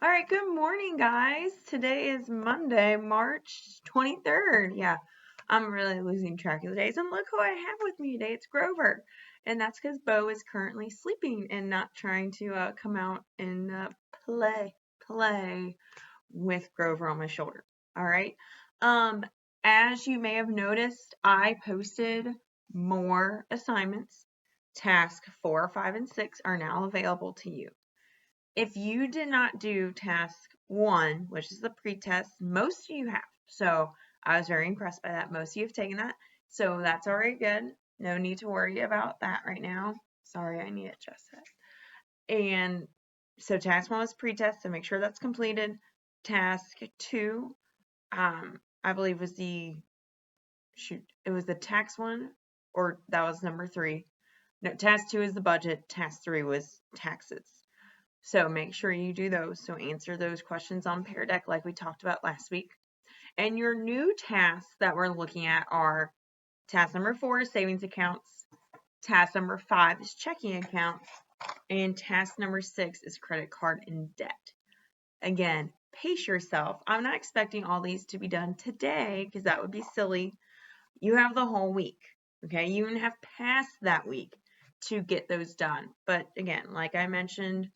All right, good morning, guys. Today is Monday, March 23rd. Yeah, I'm really losing track of the days. And look who I have with me today. It's Grover. And that's because Bo is currently sleeping and not trying to come out and play with Grover on my shoulder. All right. Um, as you may have noticed, I posted more assignments. Task 4, 5, and 6 are now available to you. If you did not do task 1, which is the pretest, most of you have. So I was very impressed by that. Most of you have taken that. So that's already good. No need to worry about that right now. Sorry, I need to adjust that. And so task 1 was pretest, so make sure that's completed. Task 2, I believe was it was the tax one, or that was number 3. No, task 2 is the budget. Task 3 was taxes. So make sure you do those. So answer those questions on Pear Deck like we talked about last week. And your new tasks that we're looking at are task number 4 is savings accounts, task number 5 is checking accounts, and task number 6 is credit card and debt. Again, pace yourself. I'm not expecting all these to be done today because that would be silly. You have the whole week. Okay, you even have past that week to get those done. But again, like I mentioned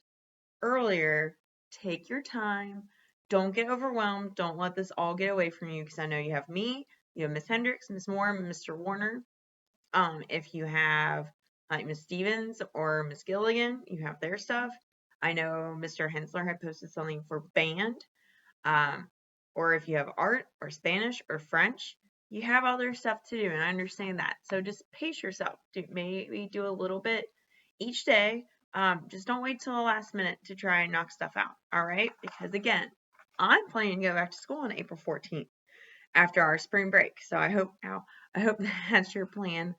earlier, take your time. Don't get overwhelmed. Don't let this all get away from you because I know you have me, you have Miss Hendricks, Miss Moore, Mr. Warner. If you have like Miss Stevens or Miss Gilligan, you have their stuff. I know Mr. Hensler had posted something for band. Um, or if you have art or Spanish or French, you have other stuff to do, and I understand that. So just pace yourself. Maybe do a little bit each day. Just don't wait till the last minute to try and knock stuff out. All right? Because again, I'm planning to go back to school on April 14th after our spring break. So I hope that's your plan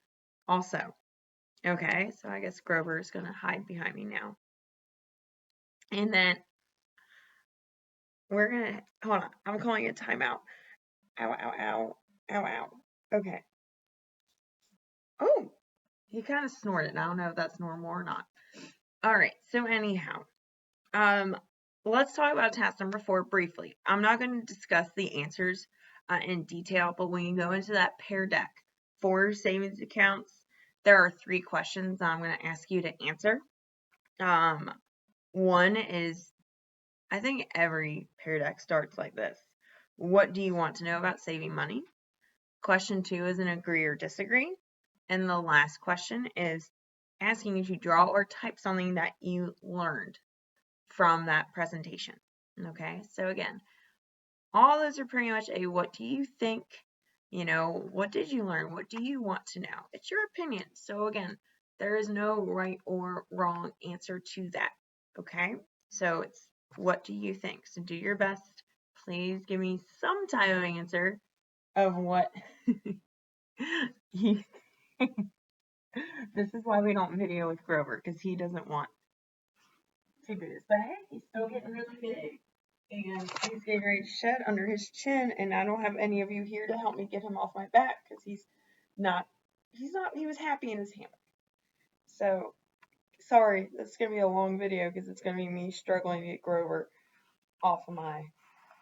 also. Okay, so I guess Grover is gonna hide behind me now. And then we're gonna hold on. I'm calling a timeout. Ow, ow, ow, ow, ow. Okay. Oh, he kind of snorted. I don't know if that's normal or not. All right. So anyhow, um, let's talk about task number 4 briefly. I'm not going to discuss the answers in detail, but when you go into that Pear Deck for savings accounts, there are 3 questions I'm going to ask you to answer. One is, I think every Pear Deck starts like this. What do you want to know about saving money? Question 2 is an agree or disagree. And the last question is asking you to draw or type something that you learned from that presentation. Okay, so again, all those are pretty much a what do you think? What did you learn? What do you want to know? It's your opinion. So again, there is no right or wrong answer to that. Okay, so it's what do you think? So do your best. Please give me some type of answer of what you This is why we don't video with Grover, because he doesn't want to do this. But hey, he's still getting really big. And he's getting ready to shed under his chin, and I don't have any of you here to help me get him off my back, because he was happy in his hammock. So, sorry, this is going to be a long video, because it's going to be me struggling to get Grover off of my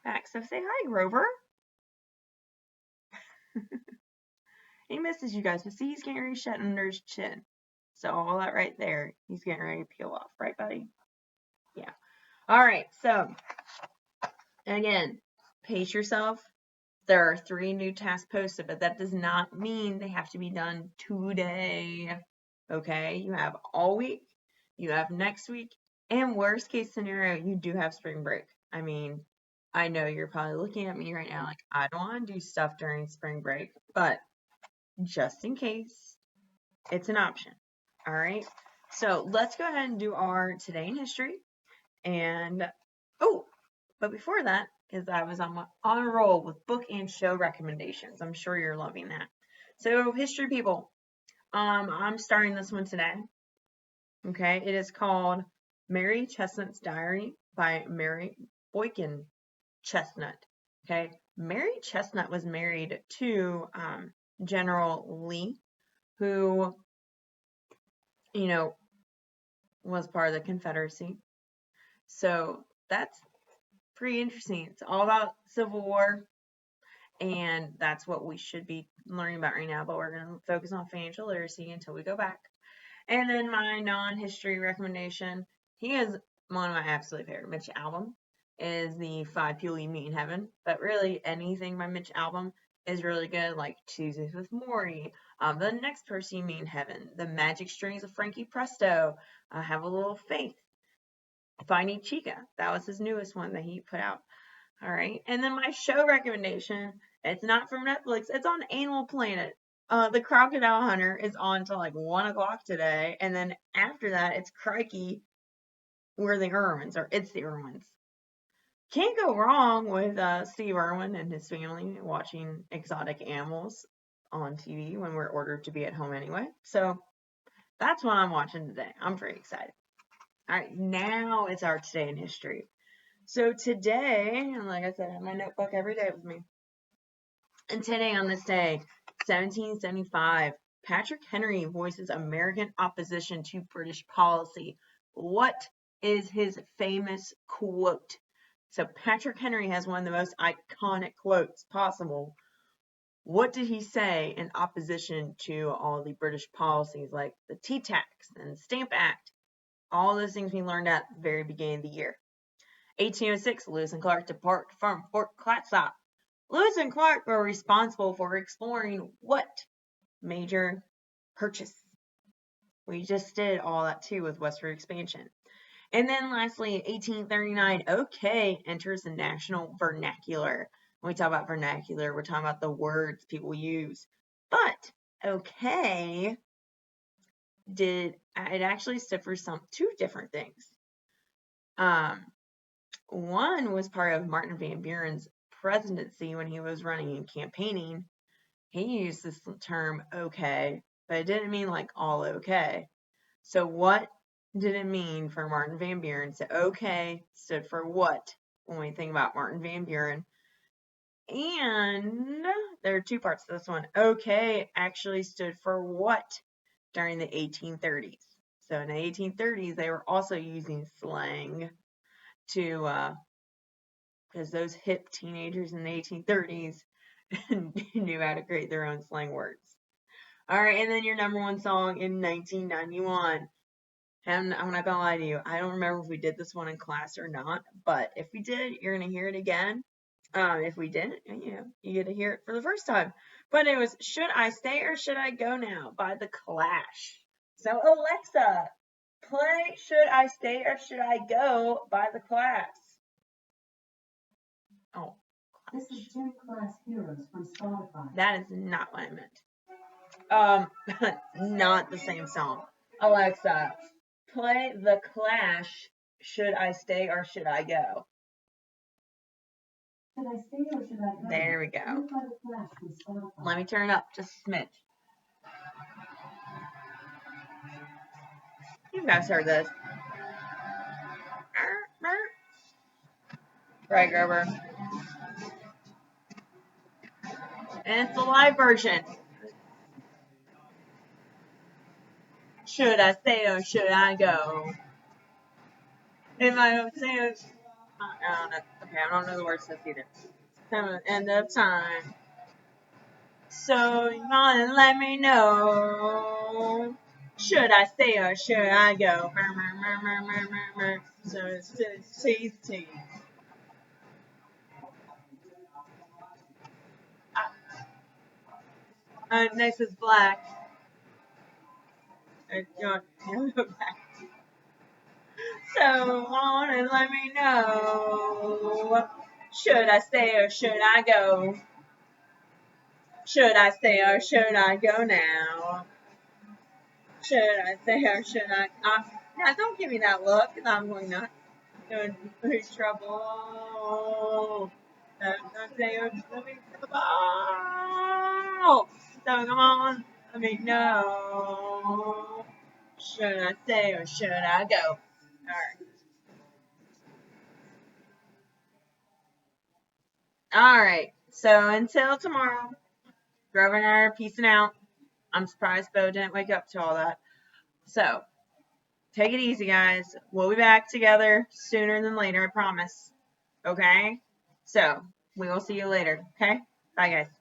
back. So say hi, Grover. He misses you guys, but see, he's getting ready to shed under his chin. So all that right there, he's getting ready to peel off, right, buddy? Yeah. All right, so again, pace yourself. There are 3 new tasks posted, but that does not mean they have to be done today. Okay, you have all week, you have next week, and worst case scenario, you do have spring break. I mean, I know you're probably looking at me right now like, I don't want to do stuff during spring break, but just in case, it's an option. All right, so let's go ahead and do our Today in History. And, oh, but before that, because I was on a roll with book and show recommendations. I'm sure you're loving that. So, history people, I'm starting this one today. Okay, it is called Mary Chesnut's Diary by Mary Boykin Chesnut. Okay, Mary Chesnut was married to General Lee, who, was part of the Confederacy. So that's pretty interesting. It's all about Civil War, and that's what we should be learning about right now. But we're going to focus on financial literacy until we go back. And then my non-history recommendation, he is one of my absolute favorite. Mitch Albom is the 5 People You Meet in Heaven. But really, anything by Mitch Albom is really good, like Tuesdays with Morrie, The Next Person You Meet in Heaven, The Magic Strings of Frankie Presto, Have a Little Faith, Finding Chica. That was his newest one that he put out. All right. And then my show recommendation, it's not from Netflix, it's on Animal Planet. The Crocodile Hunter is on till like 1 o'clock today. And then after that, it's Crikey, We're the Irwins, or It's the Irwins. Can't go wrong with Steve Irwin and his family watching exotic animals on TV when we're ordered to be at home anyway. So that's what I'm watching today. I'm pretty excited. All right, now it's our Today in History. So today, and like I said, I have my notebook every day with me. And today on this day, 1775, Patrick Henry voices American opposition to British policy. What is his famous quote? So Patrick Henry has one of the most iconic quotes possible. What did he say in opposition to all the British policies like the tea tax and Stamp Act? All those things we learned at the very beginning of the year. 1806, Lewis and Clark depart from Fort Clatsop. Lewis and Clark were responsible for exploring what major purchase? We just did all that too with westward expansion. And then lastly, 1839, OK enters the national vernacular. When we talk about vernacular, we're talking about the words people use. But OK it actually stood for two different things. One was part of Martin Van Buren's presidency when he was running and campaigning. He used this term OK, but it didn't mean like all OK. So what did it mean for Martin Van Buren? So OK stood for what when we think about Martin Van Buren? And there are two parts to this one. OK actually stood for what during the 1830s? So in the 1830s, they were also using slang to, because those hip teenagers in the 1830s knew how to create their own slang words. All right, and then your number one song in 1991. And I'm not gonna lie to you, I don't remember if we did this one in class or not, but if we did, you're gonna hear it again. If we didn't, you get to hear it for the first time. But it was Should I Stay or Should I Go Now by The Clash. So Alexa, play Should I Stay or Should I Go by The Clash. Oh. This is 10 Class Heroes from Spotify. That is not what I meant. Not the same song. Alexa, play The Clash, Should I Stay or Should I Go? Should I Stay or Should I Go? There we go. By The Clash from Spotify. Let me turn it up just a smidge. You guys heard this. Right, Grover. And it's the live version. Should I stay or should I go? Am I saying? I don't know. Okay, I don't know the words to this either. End of time. So you wanna let me know? Should I stay or should I go? So it's teeth. Next is black. So wanna let me know? Should I stay or should I go? Should I stay or should I go now? Should I stay or should I? Now don't give me that look, because I'm going nuts. Doing trouble. Don't stay or let me trouble. So come on, let me know. Should I stay or should I go? All right. So until tomorrow, Grover and I are peacing out. I'm surprised Bo didn't wake up to all that. So take it easy, guys. We'll be back together sooner than later, I promise. Okay? So we will see you later. Okay? Bye, guys.